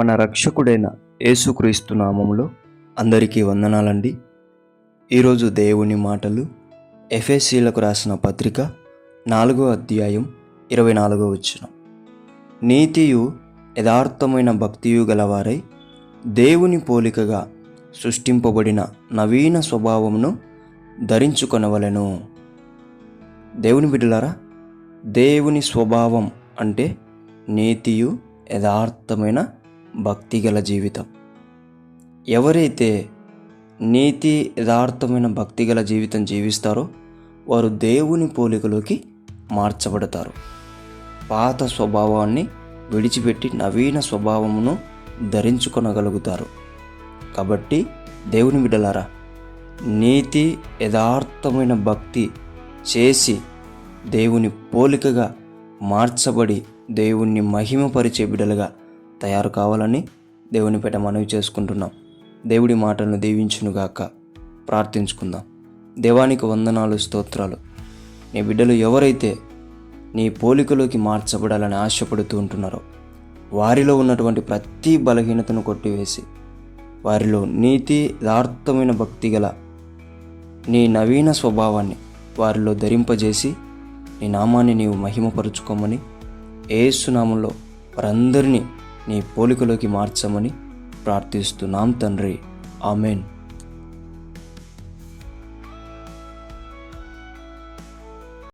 మన రక్షకుడైన యేసుక్రీస్తు నామములో అందరికీ వందనాలండి. ఈరోజు దేవుని మాటలు ఎఫెసీలకు రాసిన పత్రిక 4వ అధ్యాయం 24వ వచనం. నీతియు యథార్థమైన భక్తియు గలవారై దేవుని పోలికగా సృష్టింపబడిన నవీన స్వభావమును ధరించుకొనవలెను. దేవుని బిడ్డలారా, దేవుని స్వభావం అంటే నీతియు యథార్థమైన భక్తి గల జీవితం. ఎవరైతే నీతి యథార్థమైన భక్తి గల జీవితం జీవిస్తారో వారు దేవుని పోలికలోకి మార్చబడతారు. పాత స్వభావాన్ని విడిచిపెట్టి నవీన స్వభావమును ధరించుకొనగలుగుతారు. కాబట్టి దేవుని బిడ్డలారా, నీతి యథార్థమైన భక్తి చేసి దేవుని పోలికగా మార్చబడి దేవుణ్ణి మహిమపరిచే బిడ్డలుగా తయారు కావాలని దేవుని పేట మనవి చేసుకుంటున్నాం. దేవుడి మాటలను దీవించునుగాక. ప్రార్థించుకుందాం. దేవానికి వందనాలు, స్తోత్రాలు. నీ బిడ్డలు ఎవరైతే నీ పోలికలోకి మార్చబడాలని ఆశపడుతూ ఉంటున్నారో వారిలో ఉన్నటువంటి ప్రతి బలహీనతను కొట్టివేసి వారిలో నీతి యథార్థమైన భక్తి గల నీ నవీన స్వభావాన్ని వారిలో ధరింపజేసి నీ నామాన్ని నీవు మహిమపరుచుకోమని, యేసు నామములో వారందరినీ నీ పోలికలోకి మార్చమని ప్రార్థిస్తున్నాం తండ్రి. ఆమెన్.